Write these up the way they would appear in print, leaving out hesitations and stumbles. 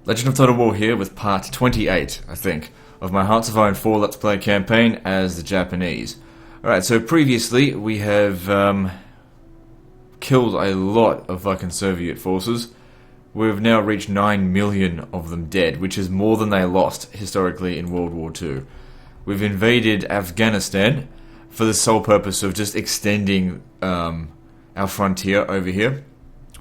Legend of Total War here with part 28, I think, of my Hearts of Iron 4 Let's Play campaign as the Japanese. Alright, so previously we have killed a lot of fucking Soviet forces. We've now reached 9 million of them dead, which is more than they lost historically in World War II. We've invaded Afghanistan for the sole purpose of just extending our frontier over here.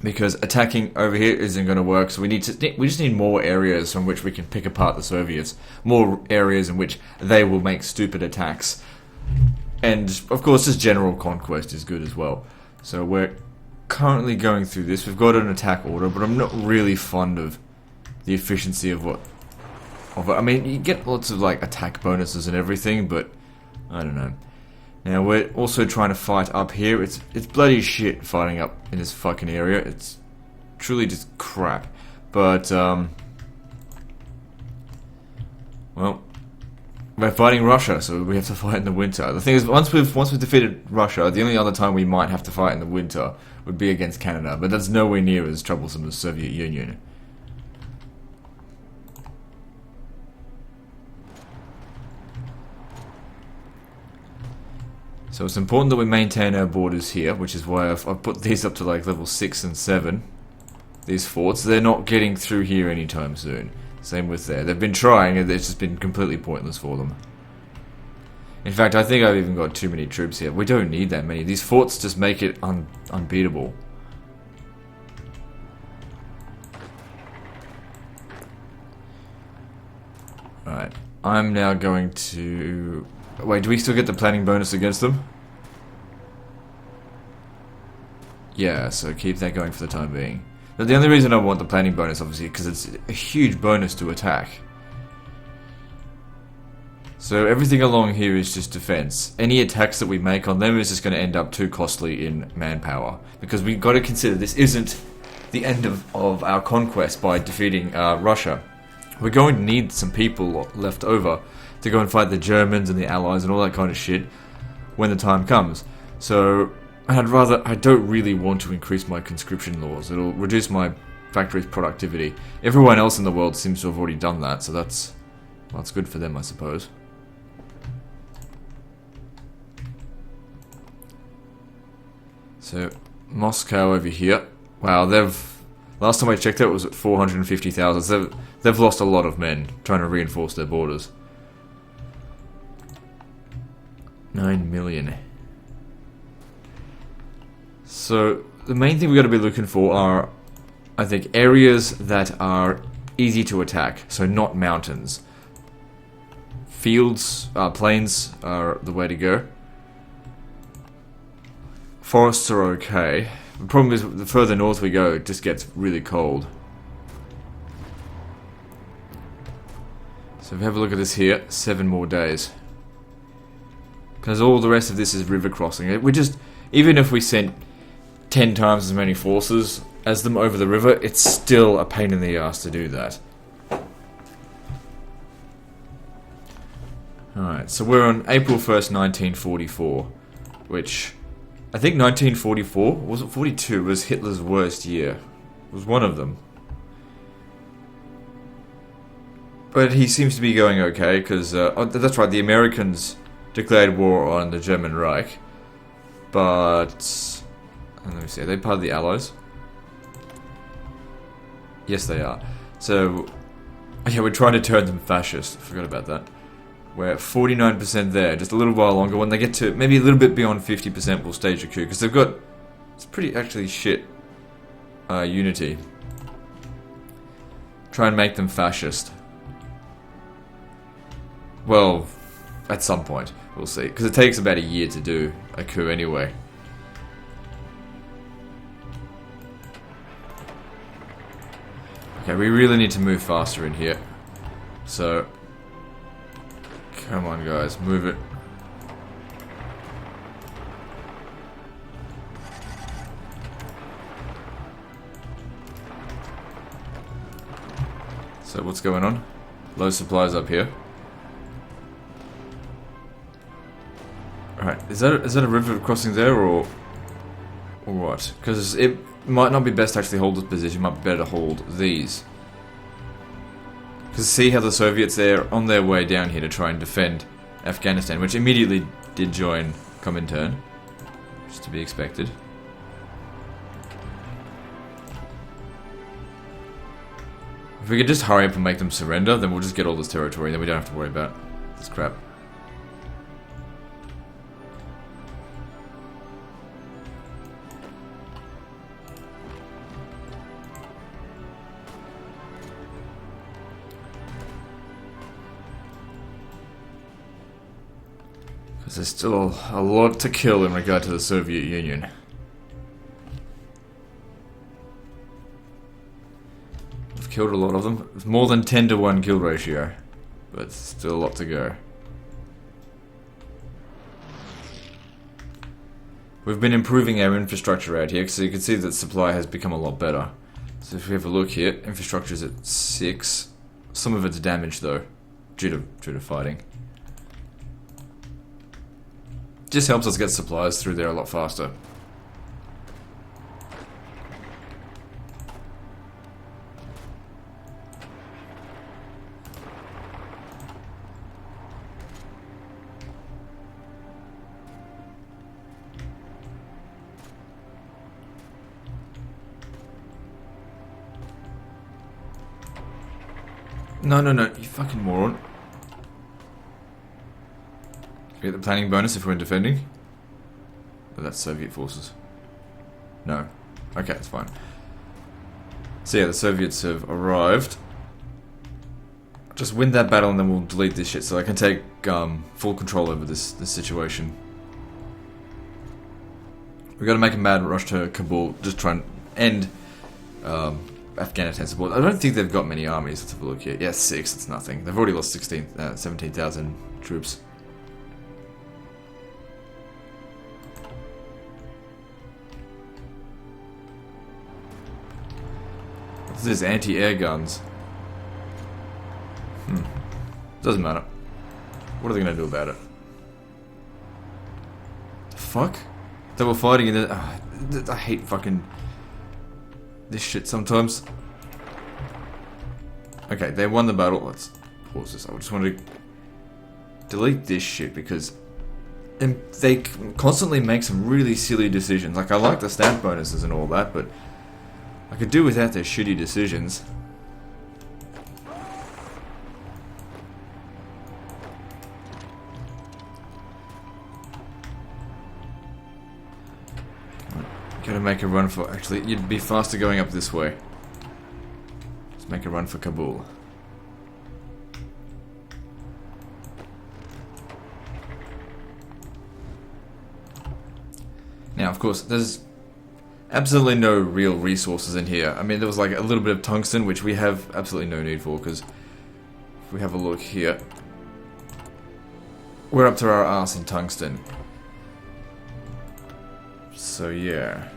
Because attacking over here isn't going to work, so we just need more areas from which we can pick apart the Soviets. More areas in which they will make stupid attacks. And, of course, just general conquest is good as well. So we're currently going through this. We've got an attack order, but I'm not really fond of the efficiency of it. I mean, you get lots of, like, attack bonuses and everything, but I don't know. Now, we're also trying to fight up here. It's bloody shit fighting up in this fucking area. It's truly just crap. But, well, we're fighting Russia, so we have to fight in the winter. The thing is, once we've defeated Russia, the only other time we might have to fight in the winter would be against Canada. But that's nowhere near as troublesome as the Soviet Union. So it's important that we maintain our borders here, which is why I've put these up to like level 6 and 7. These forts, they're not getting through here anytime soon. Same with there. They've been trying, and it's just been completely pointless for them. In fact, I think I've even got too many troops here. We don't need that many. These forts just make it unbeatable. Alright, I'm now going to... Wait, do we still get the planning bonus against them? Yeah, so keep that going for the time being. But the only reason I want the planning bonus, obviously, because it's a huge bonus to attack. So everything along here is just defense. Any attacks that we make on them is just going to end up too costly in manpower. Because we've got to consider this isn't the end of our conquest by defeating Russia. We're going to need some people left over to go and fight the Germans and the Allies and all that kind of shit when the time comes. So, I don't really want to increase my conscription laws. It'll reduce my factory's productivity. Everyone else in the world seems to have already done that, so that's good for them, I suppose. So, Moscow over here. Wow, last time I checked it was at 450,000. So they've lost a lot of men trying to reinforce their borders. 9 million. So, the main thing we've got to be looking for are, I think, areas that are easy to attack. So, not mountains. Fields, plains are the way to go. Forests are okay. The problem is, the further north we go, it just gets really cold. So, if we have a look at this here, 7 more days. Because all the rest of this is river crossing. Even if we sent 10 times as many forces as them over the river, it's still a pain in the ass to do that. Alright, so we're on April 1st, 1944. Which, I think 1944, was it 42, was Hitler's worst year. It was one of them. But he seems to be going okay, because, that's right, the Americans declared war on the German Reich, but let me see, are they part of the Allies? Yes, they are. So, yeah, we're trying to turn them fascist. I forgot about that. We're at 49% there. Just a little while longer. When they get to maybe a little bit beyond 50%, we'll stage a coup, because they've got, it's pretty actually shit unity. Try and make them fascist. Well, at some point. We'll see. Because it takes about a year to do a coup anyway. Okay, we really need to move faster in here. So, come on guys, move it. So what's going on? Low supplies up here. Alright, is that a river crossing there, or what? Because it might not be best to actually hold this position, it might be better to hold these. Because see how the Soviets, they're on their way down here to try and defend Afghanistan, which immediately did join Comintern, which is to be expected. If we could just hurry up and make them surrender, then we'll just get all this territory, and then we don't have to worry about this crap. Because there's still a lot to kill in regard to the Soviet Union. We've killed a lot of them. It's more than 10-to-1 kill ratio. But still a lot to go. We've been improving our infrastructure out here, so you can see that supply has become a lot better. So if we have a look here, infrastructure is at 6. Some of it's damaged though, due to fighting. Just helps us get supplies through there a lot faster. No, you fucking moron. Get the planning bonus if we're defending. But that's Soviet forces. No. Okay, that's fine. So yeah, the Soviets have arrived. Just win that battle and then we'll delete this shit so I can take full control over this situation. We've got to make a mad rush to Kabul, just try and end Afghanistan support. I don't think they've got many armies. Let's have a look here. Yeah, 6, it's nothing. They've already lost 17,000 troops. What's this? Anti-air guns. Doesn't matter. What are they going to do about it? The fuck? They were fighting in the... I hate fucking... this shit sometimes. Okay, they won the battle. Let's pause this. I just want to delete this shit because they constantly make some really silly decisions. Like, I like the stat bonuses and all that, but I could do without their shitty decisions. Gotta make a run for... Actually, you'd be faster going up this way. Let's make a run for Kabul. Now, of course, there's absolutely no real resources in here. I mean, there was like a little bit of tungsten, which we have absolutely no need for, because if we have a look here, we're up to our ass in tungsten. So yeah,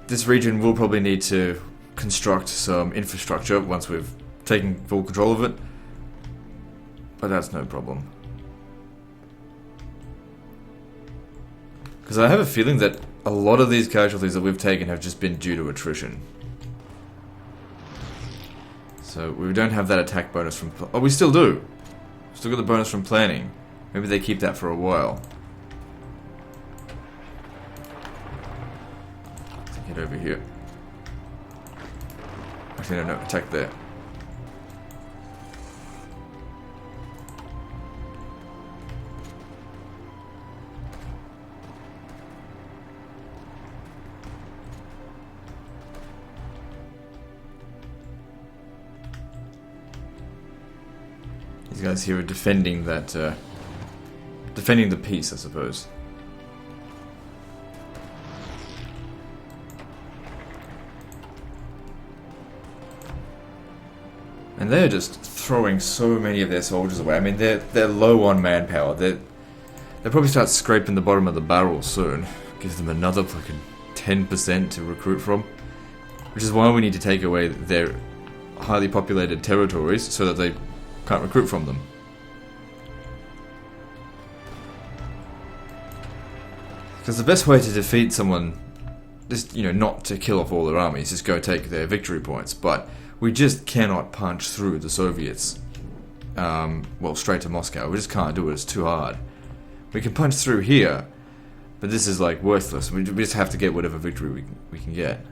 this region will probably need to construct some infrastructure once we've taken full control of it, but that's no problem. Because I have a feeling that a lot of these casualties that we've taken have just been due to attrition. So we don't have that attack bonus from... Oh, we still do! Still got the bonus from planning. Maybe they keep that for a while. Get over here. Actually, no, attack there. These guys here are defending that, defending the peace, I suppose. And they're just throwing so many of their soldiers away. I mean, they're low on manpower. They'll probably start scraping the bottom of the barrel soon. Gives them another fucking 10% to recruit from. Which is why we need to take away their highly populated territories so that they can't recruit from them. Because the best way to defeat someone is, you know, not to kill off all their armies, just go take their victory points. But We just cannot punch through the Soviets. Well, straight to Moscow. We just can't do it. It's too hard. We can punch through here, but this is like worthless. We just have to get whatever victory we can get.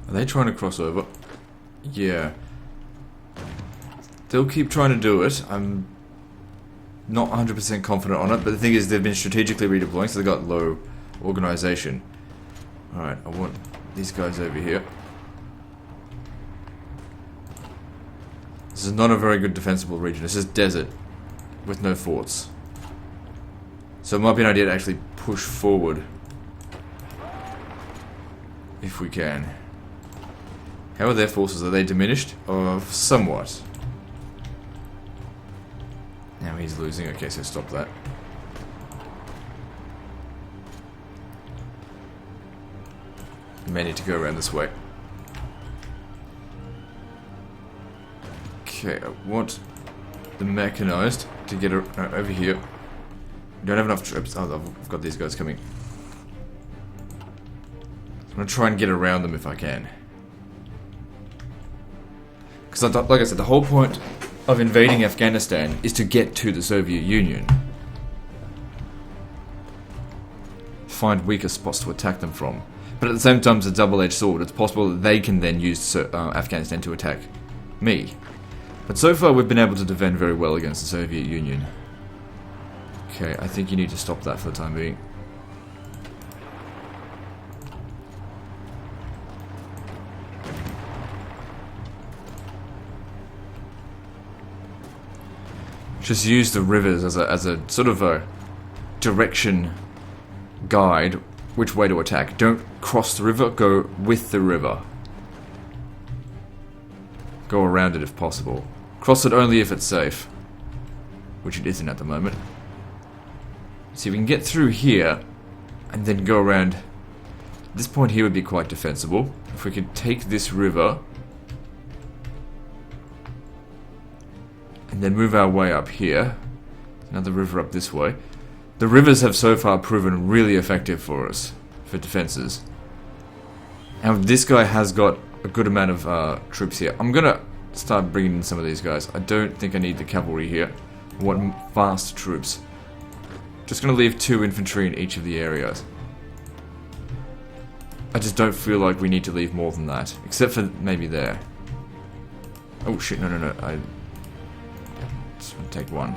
Are they trying to cross over? Yeah. They'll keep trying to do it. I'm not 100% confident on it, but the thing is they've been strategically redeploying, so they've got low organization. Alright, I want these guys over here. This is not a very good defensible region. This is desert with no forts. So it might be an idea to actually push forward if we can. How are their forces? Are they diminished? Somewhat. Now he's losing. Okay, so stop that. You may need to go around this way. Okay, I want the mechanized to get over here. We don't have enough troops. Oh, I've got these guys coming. I'm gonna try and get around them if I can. Because, like I said, the whole point of invading Afghanistan is to get to the Soviet Union. Find weaker spots to attack them from. But at the same time, it's a double-edged sword. It's possible that they can then use Afghanistan to attack me. But so far, we've been able to defend very well against the Soviet Union. Okay, I think you need to stop that for the time being. Just use the rivers as a sort of a direction guide which way to attack. Don't cross the river, go with the river. Go around it if possible. Cross it only if it's safe, which it isn't at the moment. See, we can get through here and then go around. This point here would be quite defensible. If we could take this river and then move our way up here. Another river up this way. The rivers have so far proven really effective for us, for defenses. And this guy has got a good amount of troops here. I'm gonna start bringing in some of these guys. I don't think I need the cavalry here. I want fast troops. Just gonna leave 2 infantry in each of the areas. I just don't feel like we need to leave more than that. Except for maybe there. Oh shit, no. I just want to take one.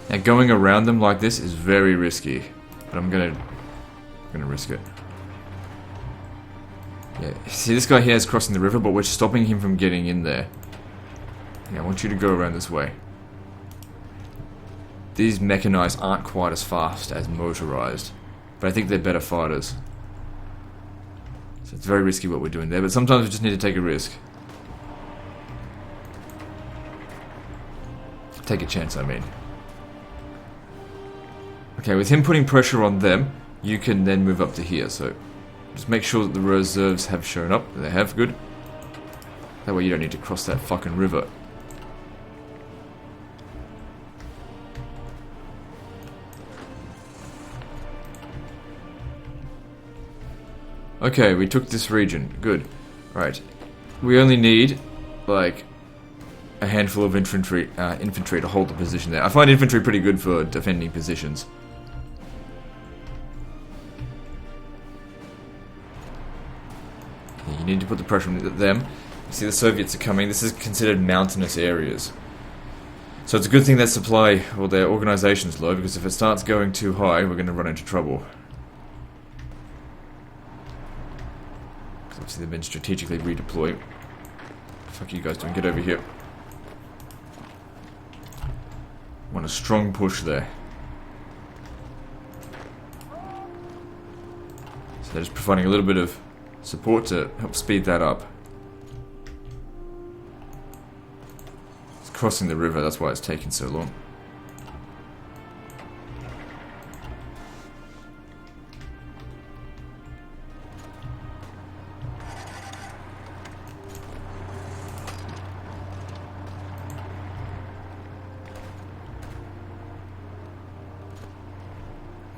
Now going around them like this is very risky. But I'm gonna risk it. Yeah, see this guy here is crossing the river, but we're stopping him from getting in there. Yeah, I want you to go around this way. These mechanized aren't quite as fast as motorized, but I think they're better fighters. So it's very risky what we're doing there, but sometimes we just need to take a risk. Take a chance, I mean. Okay, with him putting pressure on them, you can then move up to here, so just make sure that the reserves have shown up. They have, good. That way you don't need to cross that fucking river. Okay, we took this region. Good. Right. We only need, like, a handful of infantry to hold the position there. I find infantry pretty good for defending positions. You need to put the pressure on them. See, the Soviets are coming. This is considered mountainous areas. So it's a good thing that supply, or their organization's low, because if it starts going too high, we're going to run into trouble. Obviously they've been strategically redeploying. Fuck you guys doing? Get over here. Want a strong push there. So they're just providing a little bit of support to help speed that up. It's crossing the river, that's why it's taking so long.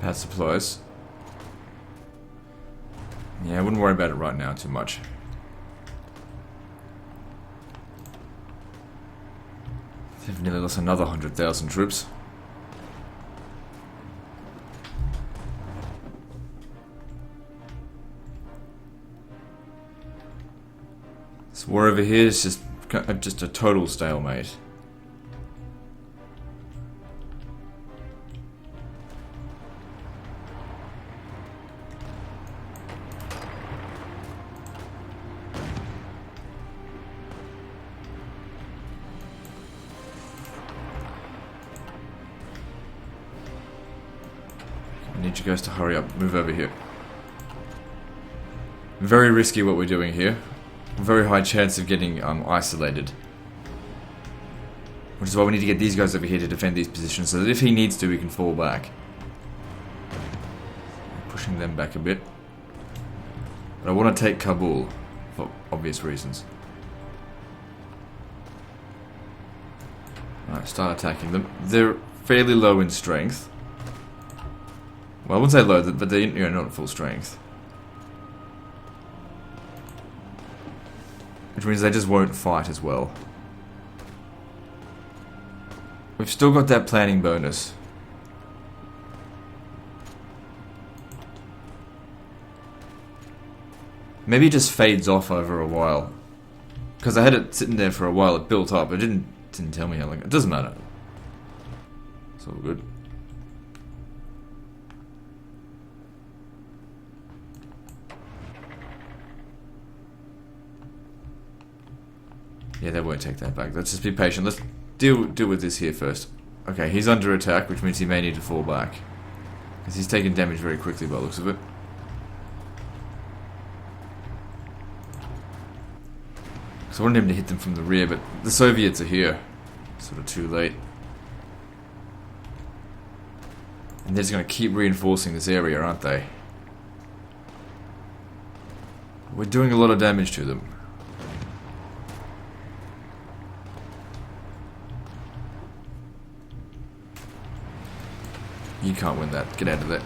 has supplies. Yeah, I wouldn't worry about it right now too much. They've nearly lost another 100,000 troops. This war over here is just a total stalemate. I need you guys to hurry up, move over here. Very risky what we're doing here. Very high chance of getting isolated. Which is why we need to get these guys over here to defend these positions, so that if he needs to, we can fall back. Pushing them back a bit. But I want to take Kabul, for obvious reasons. Alright, start attacking them. They're fairly low in strength. Well, I wouldn't say low, but they're not at full strength. Which means they just won't fight as well. We've still got that planning bonus. Maybe it just fades off over a while. Because I had it sitting there for a while, it built up. It didn't tell me how long. It doesn't matter. It's all good. Yeah, they won't take that back. Let's just be patient. Let's deal with this here first. Okay, he's under attack, which means he may need to fall back. Because he's taking damage very quickly by the looks of it. So I wanted him to hit them from the rear, but the Soviets are here. Sort of too late. And they're just going to keep reinforcing this area, aren't they? We're doing a lot of damage to them. You can't win that. Get out of there.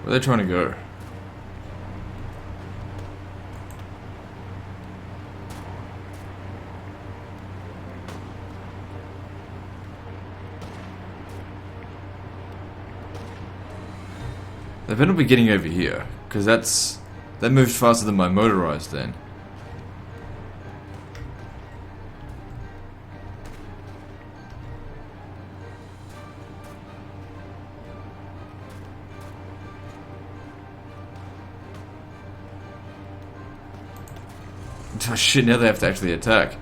Where are they trying to go? They better be getting over here, because that moved faster than my motorized then. Oh shit, now they have to actually attack.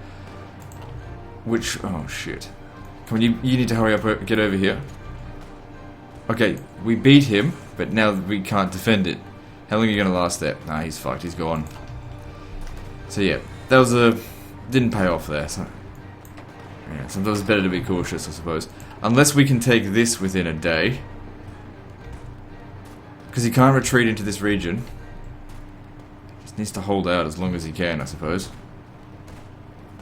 Which, oh shit. Come on, you need to hurry up, get over here. Okay, we beat him, but now we can't defend it. How long are you going to last there? Nah, he's fucked, he's gone. So yeah, that was didn't pay off there, so... Yeah, sometimes it's better to be cautious, I suppose. Unless we can take this within a day. Because he can't retreat into this region. Just needs to hold out as long as he can, I suppose.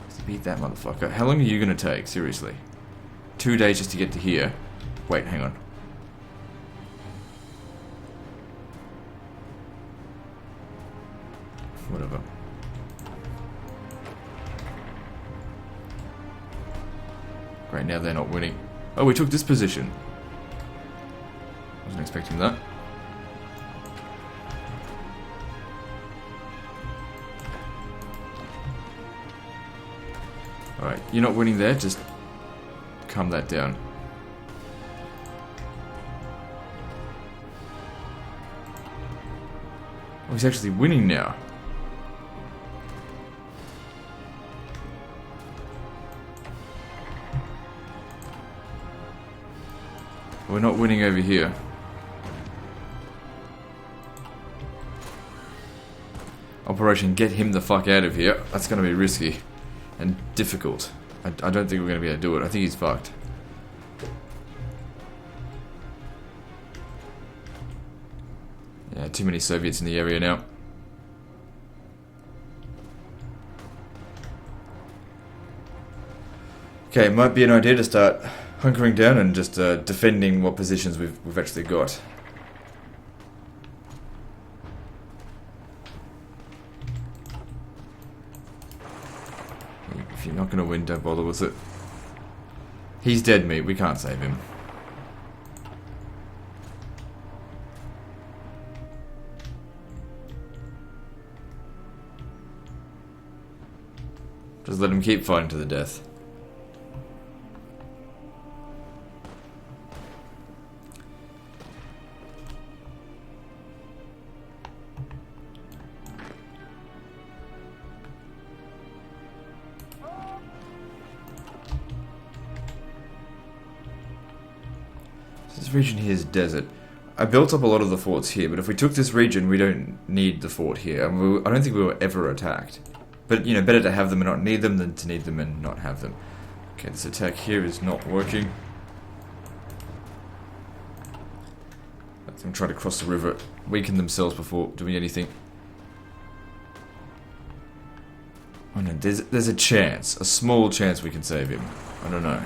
Just beat that motherfucker. How long are you going to take? Seriously. 2 days just to get to here. Wait, hang on. Whatever. Great, now they're not winning. Oh, we took this position. Wasn't expecting that. Alright, you're not winning there, just calm that down. Oh, he's actually winning now. We're not winning over here. Operation Get Him the Fuck Out of Here. That's going to be risky. And difficult. I don't think we're going to be able to do it. I think he's fucked. Yeah, too many Soviets in the area now. Okay, it might be an idea to start hunkering down and just defending what positions we've actually got. If you're not going to win, don't bother with it. He's dead meat, we can't save him. Just let him keep fighting to the death. This region here is desert. I built up a lot of the forts here, but if we took this region, we don't need the fort here. I don't think we were ever attacked. But, you know, better to have them and not need them than to need them and not have them. Okay, this attack here is not working. Let them try to cross the river, weaken themselves before doing anything. Oh no, there's a chance, a small chance we can save him. I don't know.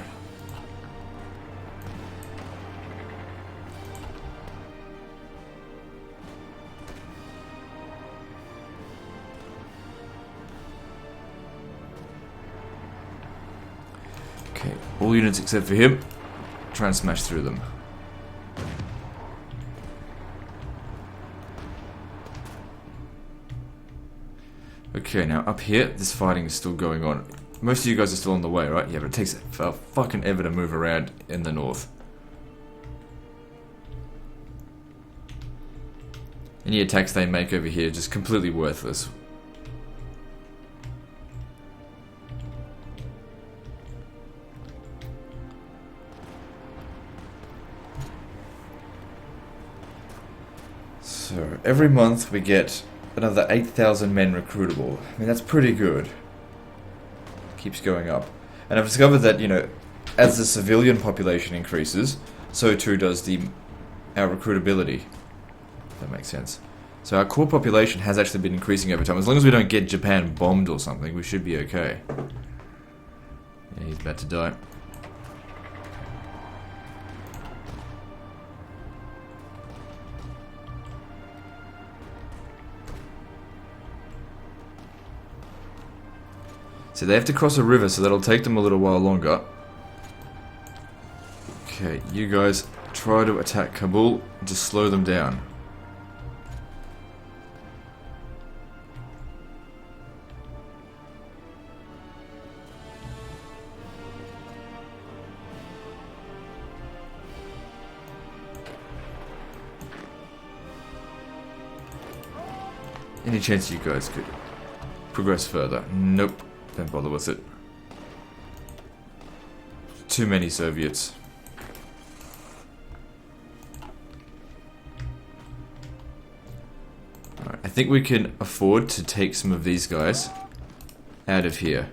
Okay, all units except for him, try and smash through them. Okay, now up here, this fighting is still going on. Most of you guys are still on the way, right? Yeah, but it takes fucking ever to move around in the north. Any attacks they make over here are just completely worthless. So, every month we get another 8,000 men recruitable. I mean, that's pretty good. Keeps going up. And I've discovered that, you know, as the civilian population increases, so too does our recruitability. If that makes sense. So our core population has actually been increasing over time. As long as we don't get Japan bombed or something, we should be okay. Yeah, he's about to die. So they have to cross a river, so that'll take them a little while longer. Okay, you guys try to attack Kabul and just slow them down. Any chance you guys could progress further? Nope. Don't bother with it. Too many Soviets. Alright, I think we can afford to take some of these guys out of here.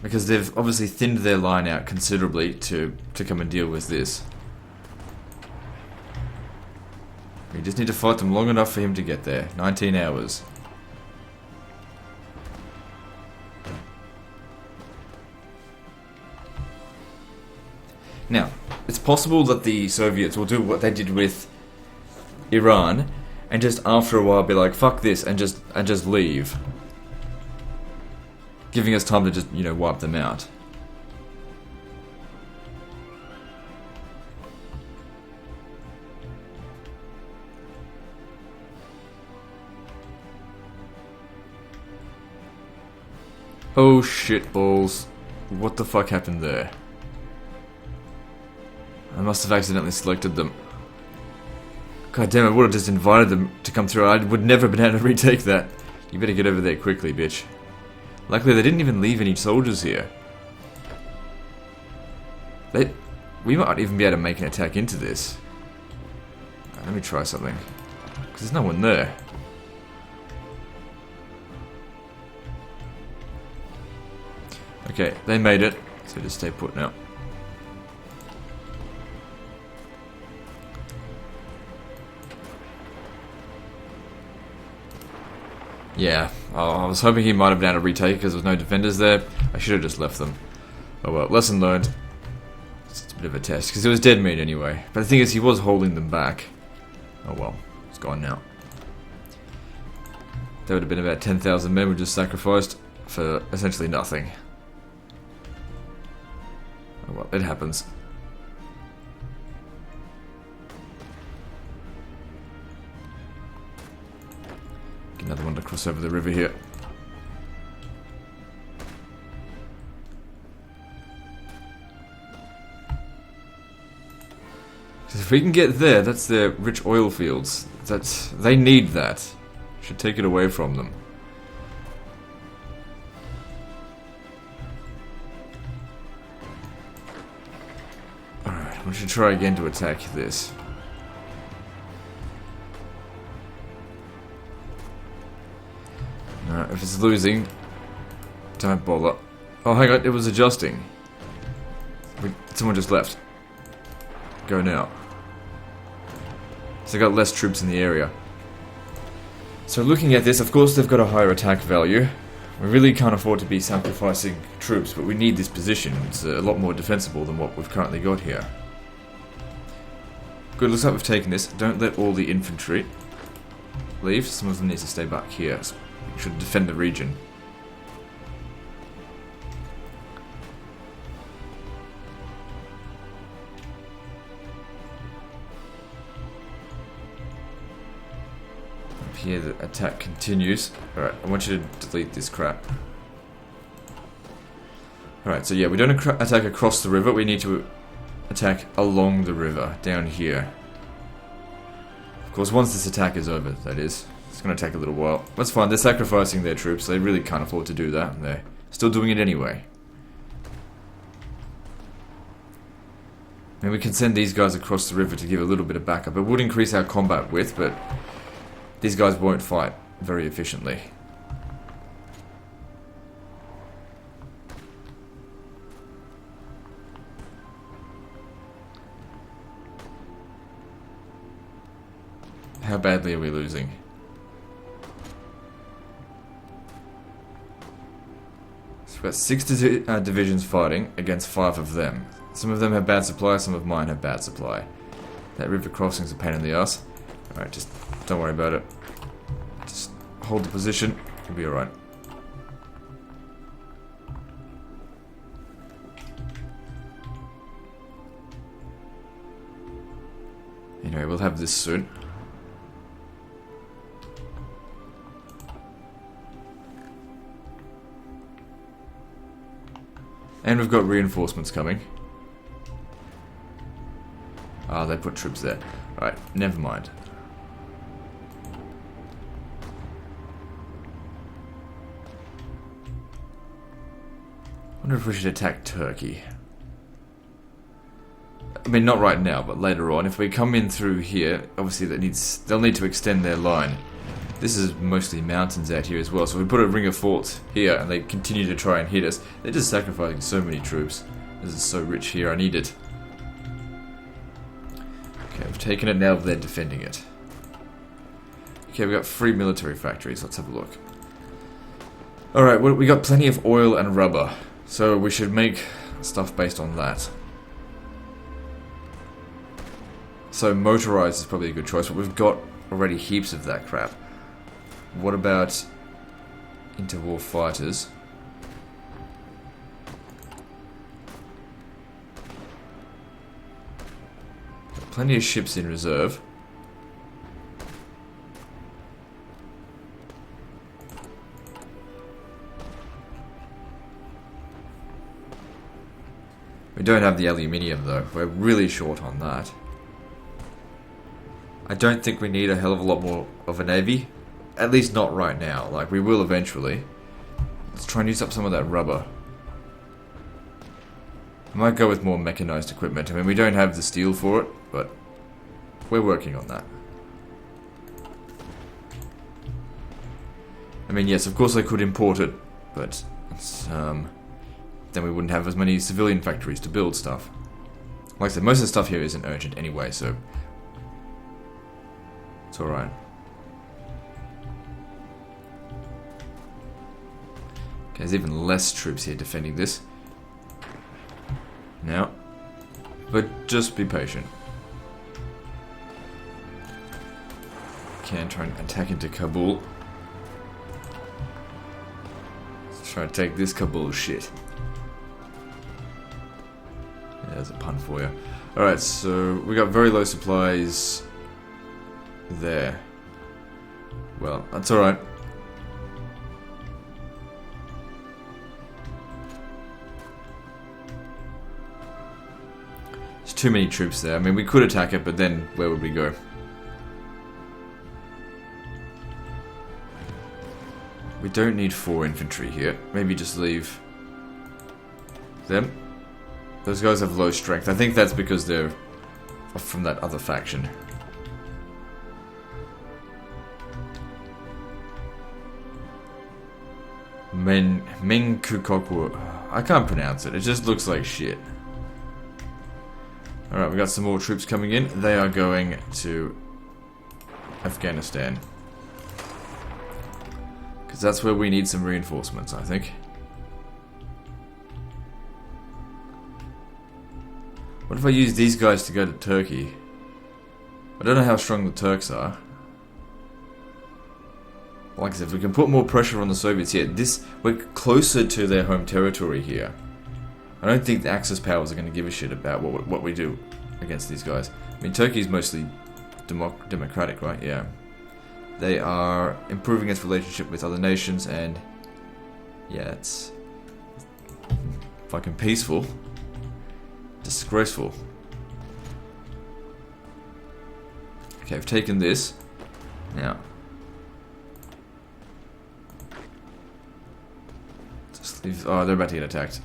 Because they've obviously thinned their line out considerably to come and deal with this. We just need to fight them long enough for him to get there. 19 hours. Now, it's possible that the Soviets will do what they did with Iran and just after a while be like, fuck this, and just leave. Giving us time to just, you know, wipe them out. Oh shit balls. What the fuck happened there? I must have accidentally selected them. God damn, I would have just invited them to come through. I would never have been able to retake that. You better get over there quickly, bitch. Luckily, they didn't even leave any soldiers here. We might even be able to make an attack into this. Right, let me try something. Because there's no one there. Okay, they made it, so just stay put now. Yeah, I was hoping he might have been able to retake because there was no defenders there. I should have just left them. Oh well, lesson learned. It's a bit of a test, because it was dead meat anyway. But the thing is, he was holding them back. Oh well, it's gone now. There would have been about 10,000 men we just sacrificed for essentially nothing. Oh well, it happens. Get another one to cross over the river here. If we can get there, that's their rich oil fields. They need that. Should take it away from them. Alright, we should try again to attack this. Alright, if it's losing, don't bother. Oh, hang on, it was adjusting. Someone just left. Go now. So they got less troops in the area. So looking at this, of course they've got a higher attack value. We really can't afford to be sacrificing troops, but we need this position. It's a lot more defensible than what we've currently got here. Good, looks like we've taken this. Don't let all the infantry leave. Some of them need to stay back here. So we should defend the region. Here the attack continues. Alright, I want you to delete this crap. Alright, so yeah, we don't attack across the river, we need to attack along the river, down here. Of course, once this attack is over, that is. It's going to take a little while. That's fine, they're sacrificing their troops, they really can't afford to do that, and they're still doing it anyway. And we can send these guys across the river to give a little bit of backup. It would increase our combat width, but these guys won't fight very efficiently. How badly are we losing? So we've got 6 divisions fighting against 5 of them. Some of them have bad supply, some of mine have bad supply. That river crossing's a pain in the ass. Alright, just don't worry about it. Just hold the position. You'll be alright. Anyway, we'll have this soon. And we've got reinforcements coming. Ah, they put troops there. Alright, never mind. I wonder if we should attack Turkey. I mean, not right now, but later on. If we come in through here, obviously they'll need to extend their line. This is mostly mountains out here as well, so if we put a ring of forts here and they continue to try and hit us, they're just sacrificing so many troops. This is so rich here, I need it. Okay, we've taken it, now they're defending it. Okay, we've got 3 military factories, let's have a look. Alright, well, we got plenty of oil and rubber, so we should make stuff based on that. So motorized is probably a good choice, but we've got already heaps of that crap. What about interwar fighters? Got plenty of ships in reserve. We don't have the aluminium though, we're really short on that. I don't think we need a hell of a lot more of a navy. At least not right now. Like, we will eventually. Let's try and use up some of that rubber. I might go with more mechanized equipment. I mean, we don't have the steel for it, but we're working on that. I mean, yes, of course I could import it, but then we wouldn't have as many civilian factories to build stuff. Like I said, most of the stuff here isn't urgent anyway, so it's alright. Okay, there's even less troops here defending this. Now, but just be patient. Can try and attack into Kabul. Let's try to take this Kabul shit. Yeah, there's a pun for you. Alright, so we got very low supplies there. Well, that's alright. There's too many troops there. I mean, we could attack it, but then where would we go? We don't need 4 infantry here. Maybe just leave them. Those guys have low strength. I think that's because they're from that other faction. Menkukoku. I can't pronounce it. It just looks like shit. Alright, we got some more troops coming in. They are going to Afghanistan. Because that's where we need some reinforcements, I think. What if I use these guys to go to Turkey? I don't know how strong the Turks are. Like I said, if we can put more pressure on the Soviets here, we're closer to their home territory here. I don't think the Axis powers are going to give a shit about what we do against these guys. I mean, Turkey's mostly democratic, right? Yeah. They are improving its relationship with other nations, and yeah, it's fucking peaceful. Disgraceful. Okay, I've taken this. Now, just leave. Oh, they're about to get attacked.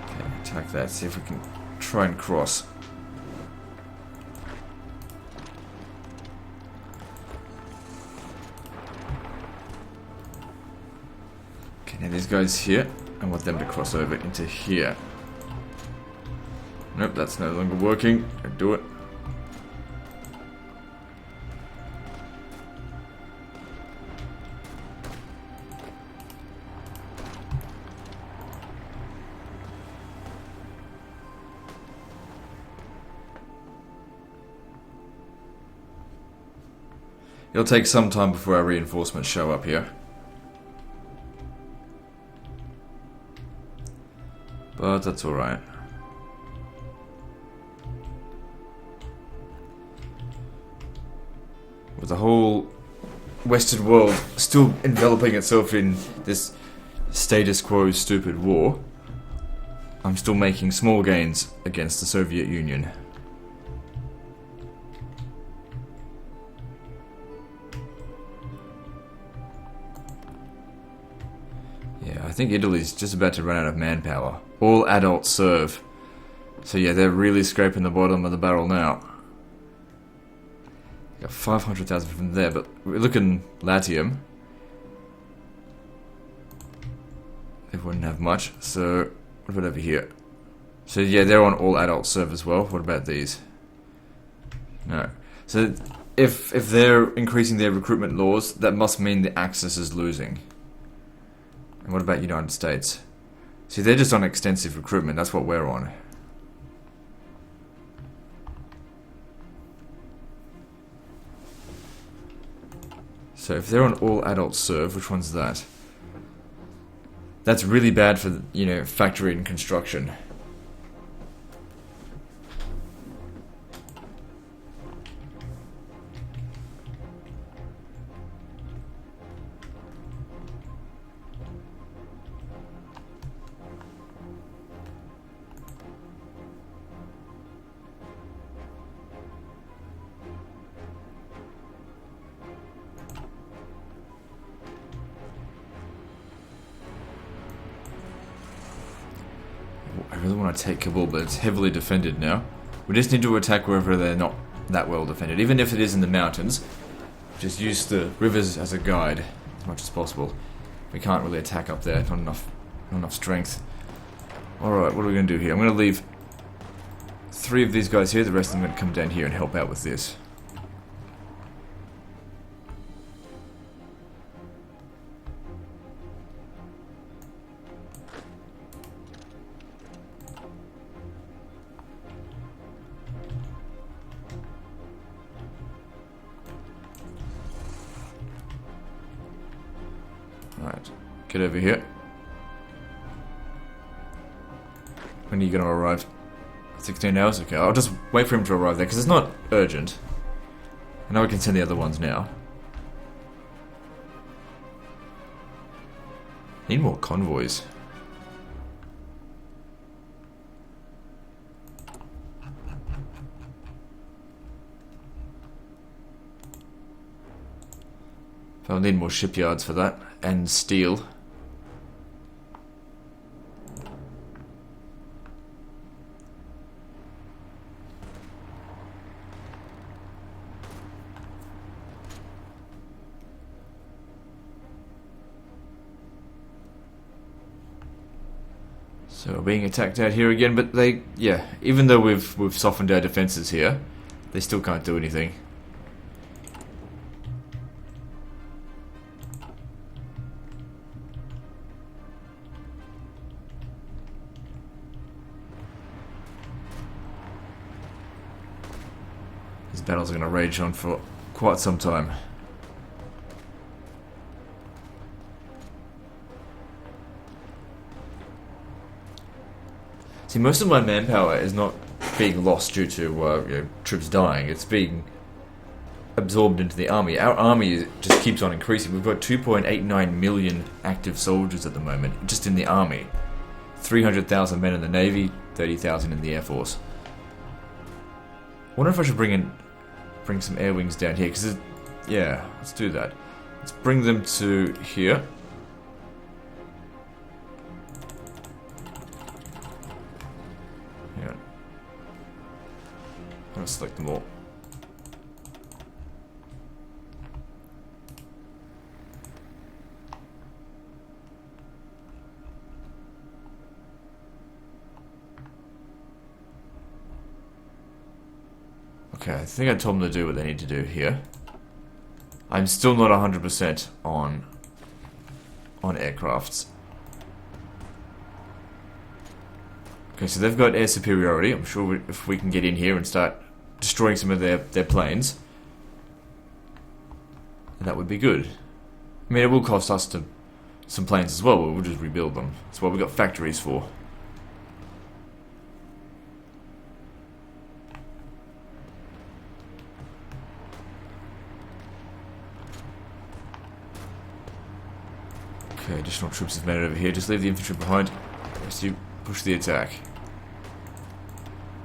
Okay, attack that. See if we can try and cross. Now these guys here, I want them to cross over into here. Nope, that's no longer working. I'll do it. It'll take some time before our reinforcements show up here. But that's alright. With the whole Western world still enveloping itself in this status quo stupid war, I'm still making small gains against the Soviet Union. Yeah, I think Italy's just about to run out of manpower. All adults serve. So yeah, they're really scraping the bottom of the barrel now. Got 500,000 from there, but we're looking Latium. They wouldn't have much, so what about over here? So yeah, they're on all adult serve as well. What about these? No. So if they're increasing their recruitment laws, that must mean the Axis is losing. And what about United States? See, they're just on extensive recruitment. That's what we're on. So if they're on all adult serve, which one's that? That's really bad for, you know, factory and construction. I really want to take Kabul, but it's heavily defended now. We just need to attack wherever they're not that well defended. Even if it is in the mountains, just use the rivers as a guide as much as possible. We can't really attack up there, not enough strength. Alright, what are we going to do here? I'm going to leave 3 of these guys here, the rest of them are going to come down here and help out with this. Alright, get over here. When are you going to arrive? 16 hours? Okay, I'll just wait for him to arrive there, because it's not urgent. I know I can send the other ones now. Need more convoys. I'll need more shipyards for that, and steel. So we're being attacked out here again, but they, yeah, even though we've softened our defenses here, they still can't do anything. These battles are going to rage on for quite some time. See, most of my manpower is not being lost due to troops dying. It's being absorbed into the army. Our army just keeps on increasing. We've got 2.89 million active soldiers at the moment, just in the army. 300,000 men in the navy, 30,000 in the air force. I wonder if I should bring some air wings down here, because yeah, let's do that. Let's bring them to here. I'm going to select them all. Okay, I think I told them to do what they need to do here. I'm still not 100% on aircrafts. Okay, so they've got air superiority. I'm sure if we can get in here and start destroying some of their planes, then that would be good. I mean, it will cost us some planes as well, but we'll just rebuild them. That's what we've got factories for. Okay, additional troops have made it over here. Just leave the infantry behind. Rest you push the attack.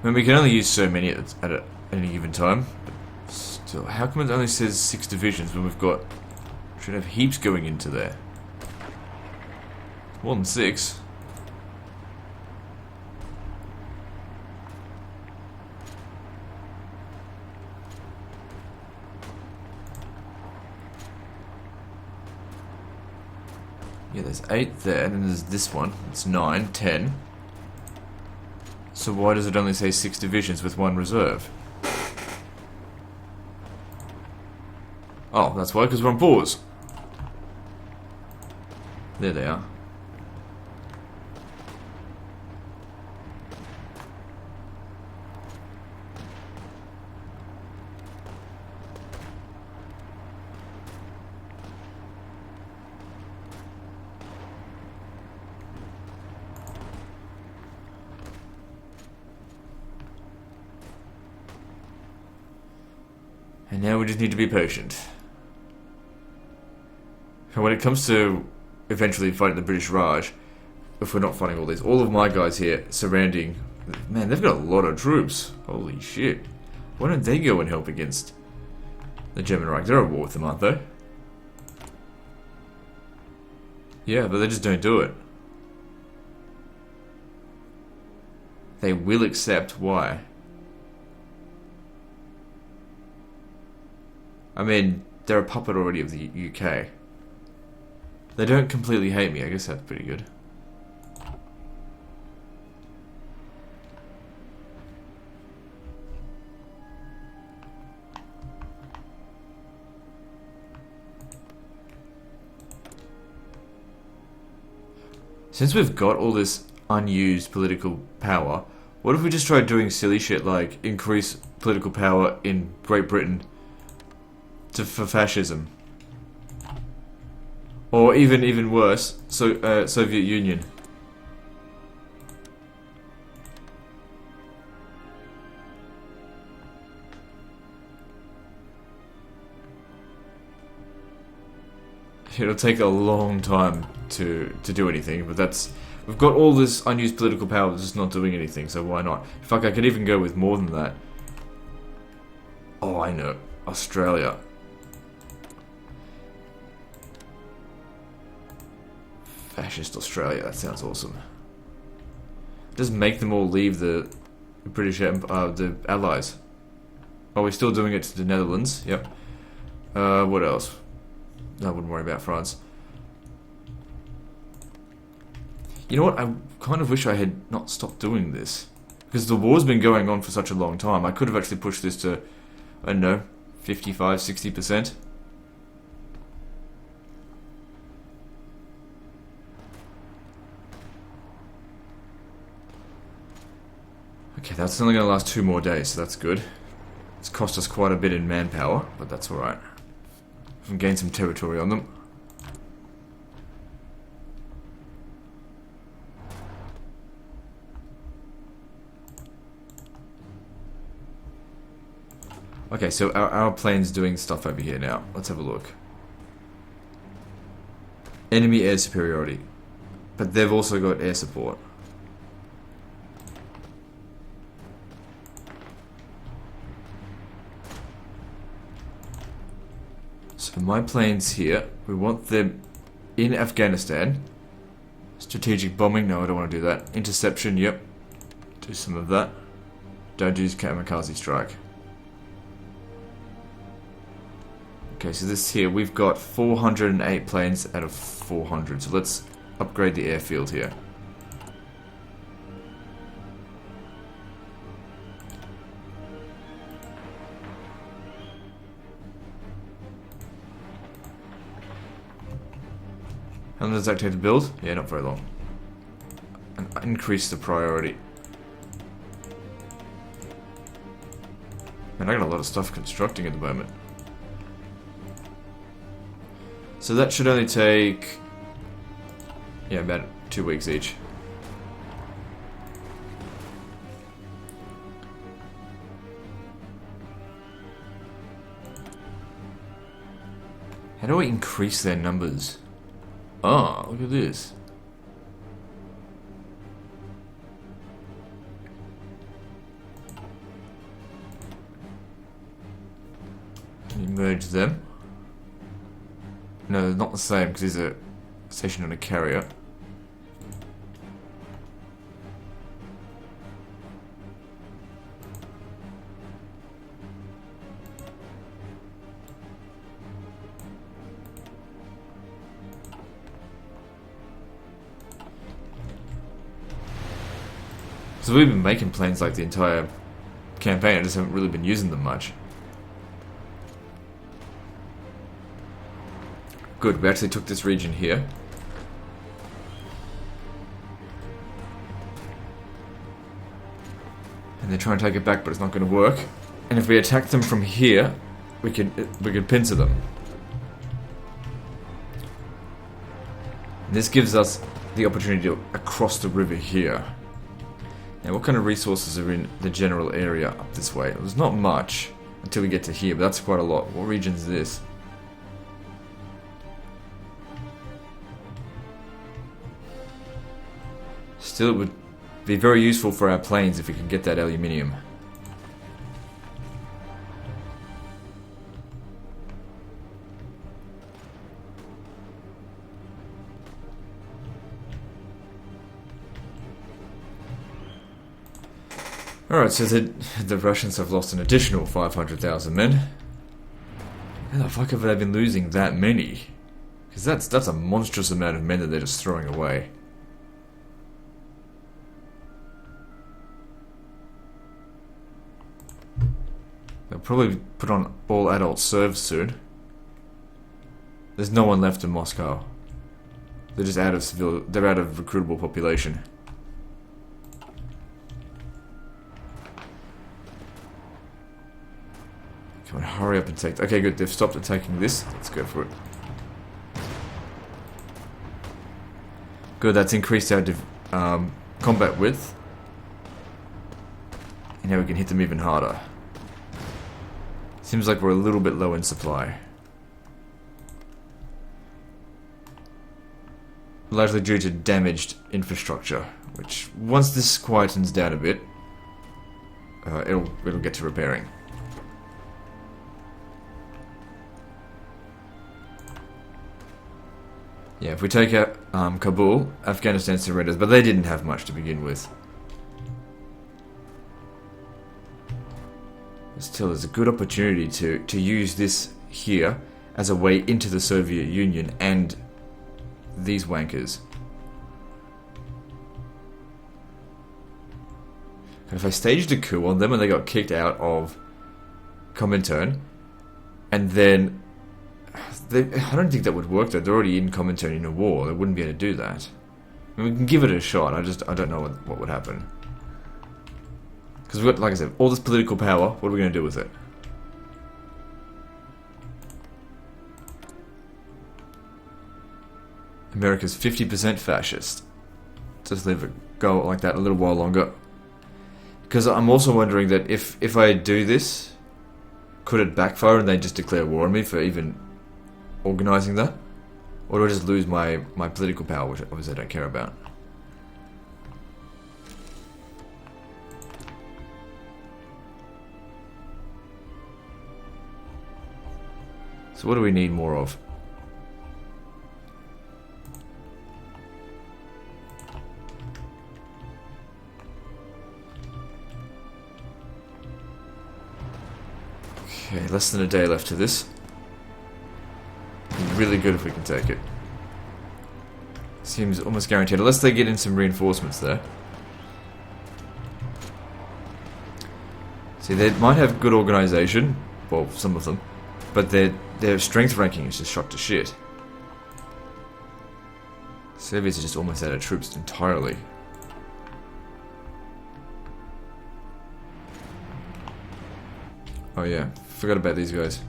I mean, we can only use so many at any given time. But still, how come it only says 6 divisions when we've got... should have heaps going into there. More than 6. Yeah, there's 8 there, and then there's this one. It's 9, 10. So why does it only say 6 divisions with 1 reserve? Oh, that's why, because we're on pause. There they are. And now we just need to be patient. And when it comes to eventually fighting the British Raj, if we're not fighting all of my guys here surrounding... Man, they've got a lot of troops. Holy shit. Why don't they go and help against the German Reich? They're at war with them, aren't they? Yeah, but they just don't do it. They will accept. Why? I mean, they're a puppet already of the UK. They don't completely hate me. I guess that's pretty good. Since we've got all this unused political power, what if we just tried doing silly shit like increase political power in Great Britain for fascism? Or even worse, Soviet Union. It'll take a long time to do anything, but we've got all this unused political power that's just not doing anything, so why not? Fuck, I could even go with more than that. Oh, I know. Australia. Fascist Australia, that sounds awesome. Just make them all leave the British the Allies. Oh, we're still doing it to the Netherlands, yep. What else? I wouldn't worry about France. You know what, I kind of wish I had not stopped doing this. Because the war's been going on for such a long time, I could have actually pushed this to, I don't know, 55, 60%. Okay, that's only going to last 2 more days, so that's good. It's cost us quite a bit in manpower, but that's alright. We can gain some territory on them. Okay, so our plane's doing stuff over here now. Let's have a look. Enemy air superiority. But they've also got air support. So my plane's here. We want them in Afghanistan. Strategic bombing. No, I don't want to do that. Interception. Yep. Do some of that. Don't use kamikaze strike. Okay, so this here, we've got 408 planes out of 400. So let's upgrade the airfield here. How long does that take to build? Yeah, not very long. And increase the priority. Man, I got a lot of stuff constructing at the moment. So that should only take, yeah, about 2 weeks each. How do I increase their numbers? Oh, look at this. Can you merge them? No, they're not the same because he's a station on a carrier. So we've been making planes like the entire campaign, I just haven't really been using them much. Good, we actually took this region here. And they're trying to take it back, but it's not going to work. And if we attack them from here, we could pincer them. And this gives us the opportunity to across the river here. Now, what kind of resources are in the general area up this way? There's not much until we get to here, but that's quite a lot. What region is this? Still, it would be very useful for our planes if we could get that aluminium. Alright, so the Russians have lost an additional 500,000 men. How the fuck have they been losing that many? Because that's a monstrous amount of men that they're just throwing away. They'll probably put on all adult serve soon. There's no one left in Moscow. They're just out of they're out of recruitable population. Come on, hurry up and take... Okay, good, they've stopped attacking this. Let's go for it. Good, that's increased our combat width. And now we can hit them even harder. Seems like we're a little bit low in supply. Largely due to damaged infrastructure, which, once this quietens down a bit, it'll get to repairing. Yeah, if we take out Kabul, Afghanistan surrenders, but they didn't have much to begin with. But still, there's a good opportunity to use this here as a way into the Soviet Union and these wankers. And if I staged a coup on them and they got kicked out of Comintern, and then... I don't think that would work though. They're already in Comintern in a war. They wouldn't be able to do that. I mean, we can give it a shot. I don't know what would happen. Because we've got, like I said, all this political power. What are we going to do with it? America's 50% fascist. Just leave it go like that a little while longer. Because I'm also wondering that if I do this, could it backfire and they just declare war on me for even organising that? Or do I just lose my political power, which obviously I don't care about? So what do we need more of? Okay, less than a day left to this. Really good if we can take it. Seems almost guaranteed, unless they get in some reinforcements there. See, they might have good organisation, well, some of them, but their strength ranking is just shot to shit. Soviets are just almost out of troops entirely. Oh yeah, forgot about these guys.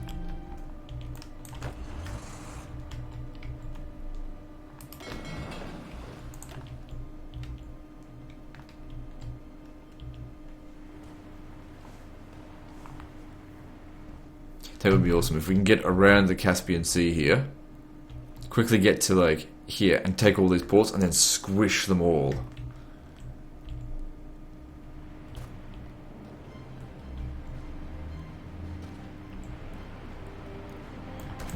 That would be awesome if we can get around the Caspian Sea here, quickly get to like here and take all these ports and then squish them all.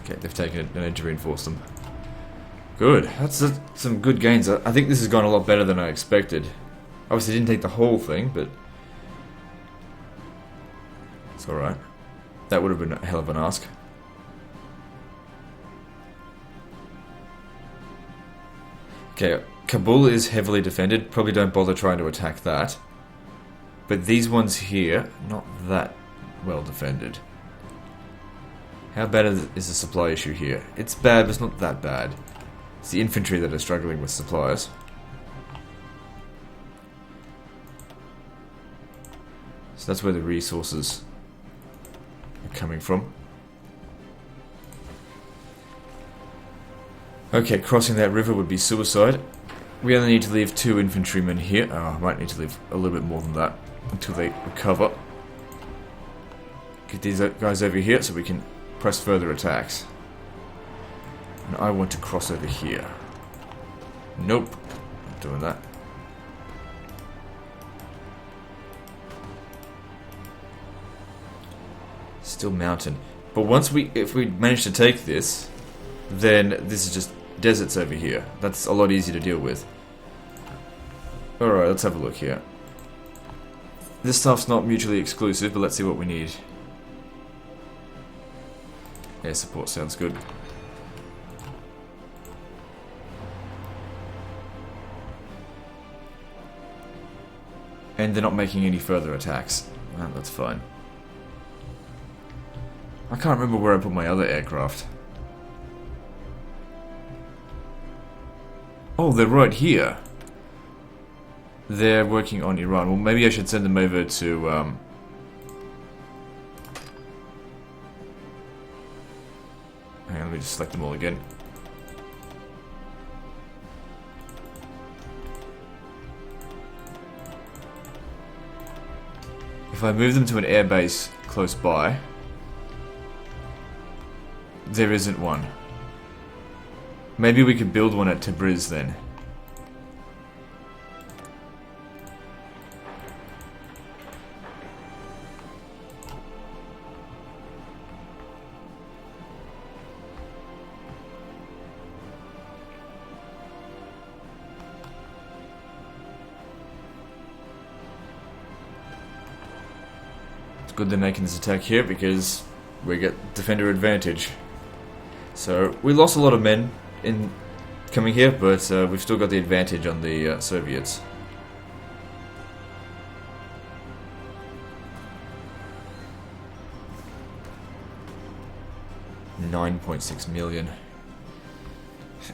Okay, they've taken it. I need to reinforce them. Good. That's some good gains. I think this has gone a lot better than I expected. Obviously didn't take the whole thing, but it's alright. That would have been a hell of an ask. Okay, Kabul is heavily defended. Probably don't bother trying to attack that. But these ones here, not that well defended. How bad is the supply issue here? It's bad, but it's not that bad. It's the infantry that are struggling with supplies. So that's where the resources coming from. Okay, crossing that river would be suicide. We only need to leave 2 infantrymen here. Oh, I might need to leave a little bit more than that until they recover. Get these guys over here so we can press further attacks. And I want to cross over here. Nope, not doing that. Still mountain. But if we manage to take this, then this is just deserts over here. That's a lot easier to deal with. Alright, let's have a look here. This stuff's not mutually exclusive, but let's see what we need. Air support sounds good. And they're not making any further attacks. Well, that's fine. I can't remember where I put my other aircraft. Oh, they're right here. They're working on Iran. Well, maybe I should send them over to, hang on, let me just select them all again. If I move them to an airbase close by, there isn't one. Maybe we could build one at Tabriz then. Good they're making this attack here because we get defender advantage. So we lost a lot of men in coming here, but we've still got the advantage on the Soviets. $9.6 million.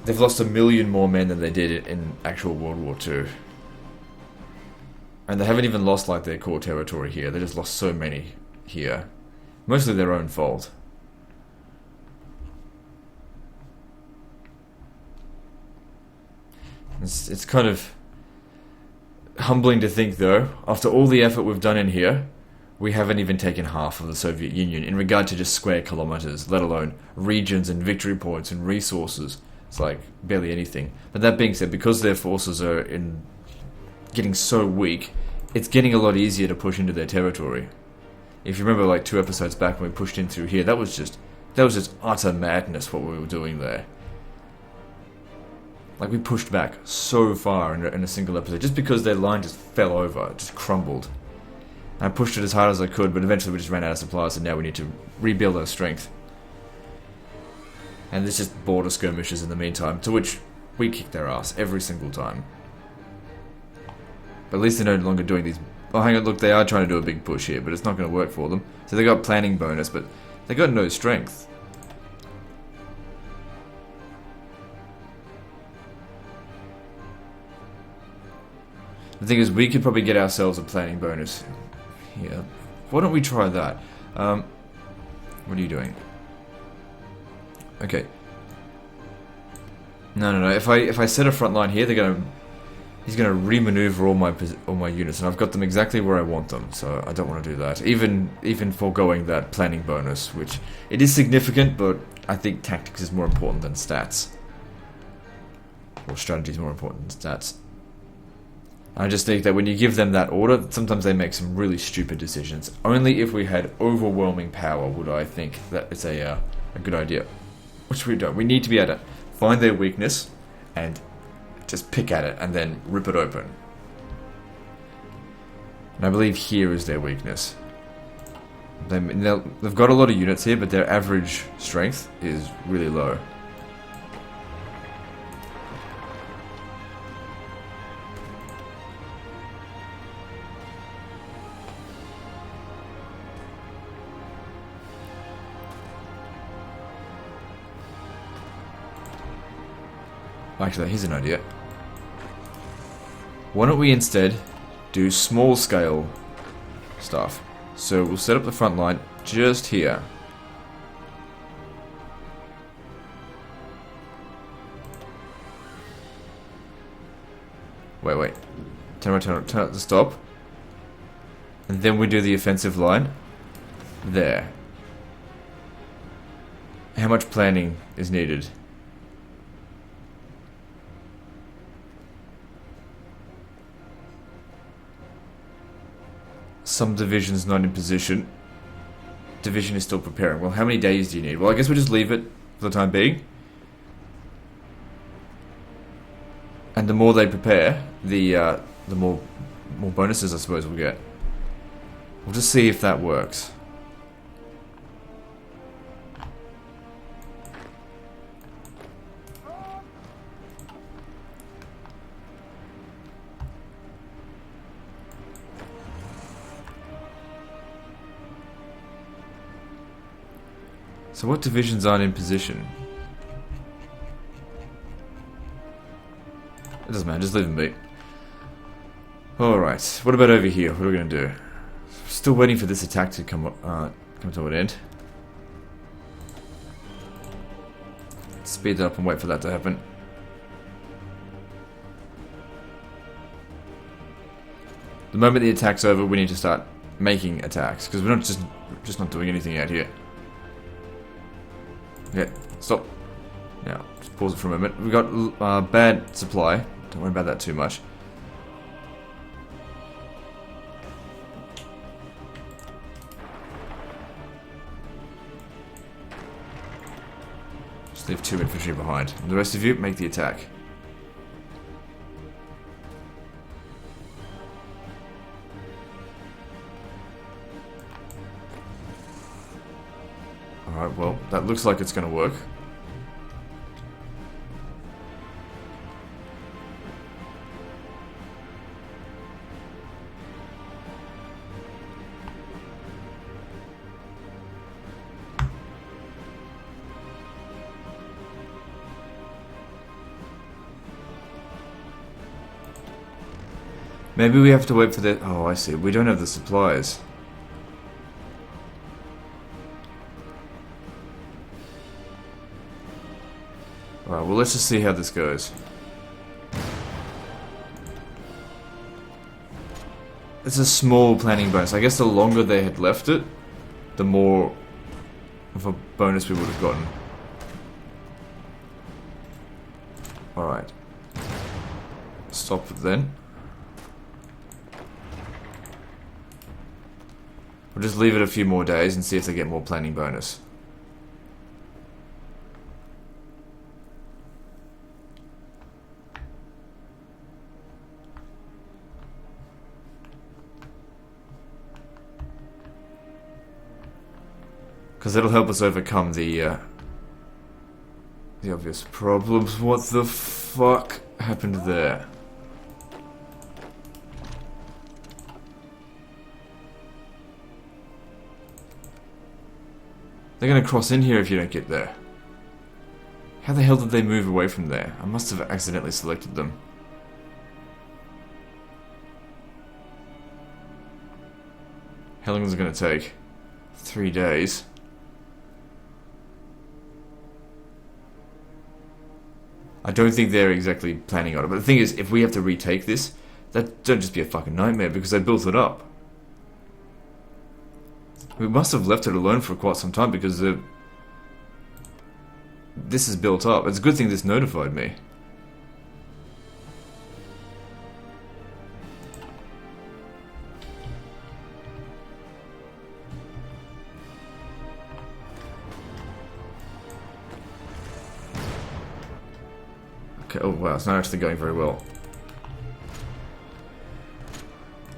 They've lost 1 million more men than they did in actual World War II. And they haven't even lost like their core territory here. They just lost so many here. Mostly their own fault. It's kind of humbling to think though, after all the effort we've done in here, we haven't even taken half of the Soviet Union in regard to just square kilometers, let alone regions and victory points and resources. It's like barely anything. But that being said, because their forces are getting so weak, it's getting a lot easier to push into their territory. If you remember like 2 episodes back when we pushed in through here, that was just utter madness what we were doing there. Like we pushed back so far in a single episode, just because their line just fell over, it just crumbled. And I pushed it as hard as I could, but eventually we just ran out of supplies and now we need to rebuild our strength. And there's just border skirmishes in the meantime, to which we kick their ass every single time. But at least they're no longer doing these... Oh, hang on, look, they are trying to do a big push here, but it's not going to work for them. So they got planning bonus, but they got no strength. The thing is, we could probably get ourselves a planning bonus here. Why don't we try that? What are you doing? Okay. No. If I set a front line here, he's gonna re-maneuver all my units, and I've got them exactly where I want them. So I don't want to do that. Even foregoing that planning bonus, which it is significant, but I think tactics is more important than stats, or strategy is more important than stats. I just think that when you give them that order, sometimes they make some really stupid decisions. Only if we had overwhelming power would I think that it's a good idea. Which we don't. We need to be able to find their weakness and just pick at it and then rip it open. And I believe here is their weakness. They've got a lot of units here, but their average strength is really low. Actually, here's an idea. Why don't we instead do small scale stuff? So we'll set up the front line just here. Wait. Turn out the stop. And then we do the offensive line. There. How much planning is needed? Some division's not in position. Division is still preparing. Well, how many days do you need? Well, I guess we'll just leave it for the time being. And the more they prepare, the more bonuses I suppose we'll get. We'll just see if that works. So what divisions aren't in position? It doesn't matter, just leave them be. Alright, what about over here? What are we going to do? Still waiting for this attack to come to an end. Speed it up and wait for that to happen. The moment the attack's over, we need to start making attacks, because we're not just not doing anything out here. Okay, stop. Now, just pause it for a moment. We've got bad supply. Don't worry about that too much. Just leave 2 infantry behind. And the rest of you, make the attack. Alright, well, that looks like it's going to work. Maybe we have to wait for the... Oh, I see. We don't have the supplies. Alright, well, let's just see how this goes. It's a small planning bonus. I guess the longer they had left it, the more of a bonus we would have gotten. Alright. Stop it then. We'll just leave it a few more days and see if they get more planning bonus. Because it'll help us overcome the obvious problems. What the fuck happened there? They're gonna cross in here if you don't get there. How the hell did they move away from there? I must have accidentally selected them. How long is it gonna take? 3 days. I don't think they're exactly planning on it, but the thing is, if we have to retake this, that don't just be a fucking nightmare because they built it up. We must have left it alone for quite some time because this is built up. It's a good thing this notified me. Okay, oh wow, it's not actually going very well.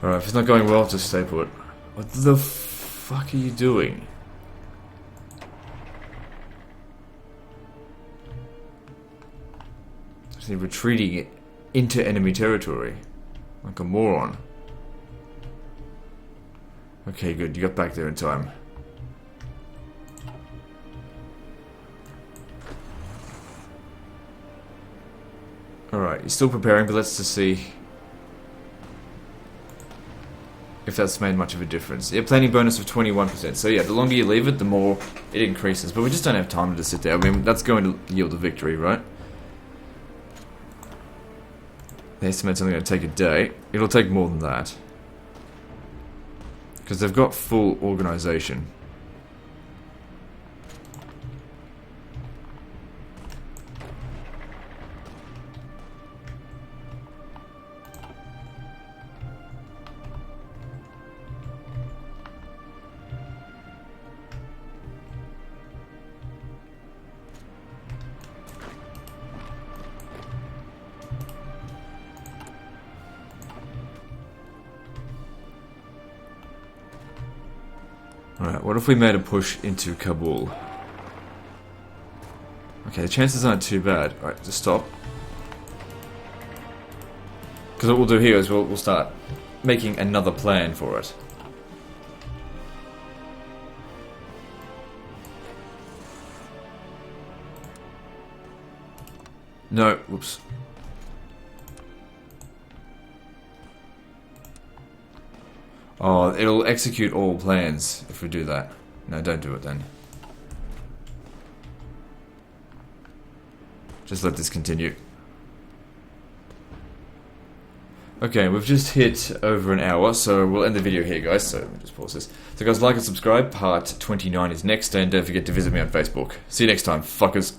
Alright, if it's not going well, just stay put. What the fuck are you doing? Actually retreating into enemy territory. Like a moron. Okay, good, you got back there in time. Alright, you're still preparing, but let's just see if that's made much of a difference. Yeah, planning bonus of 21%. So yeah, the longer you leave it, the more it increases. But we just don't have time to just sit there. I mean, that's going to yield a victory, right? The estimate's only going to take a day. It'll take more than that. Because they've got full organization. Alright, what if we made a push into Kabul? Okay, the chances aren't too bad. Alright, just stop. Because what we'll do here is we'll start making another plan for it. No, whoops. Oh, it'll execute all plans if we do that. No, don't do it then. Just let this continue. Okay, we've just hit over an hour, so we'll end the video here, guys. So let me just pause this. So guys, like and subscribe. Part 29 is next, and don't forget to visit me on Facebook. See you next time, fuckers.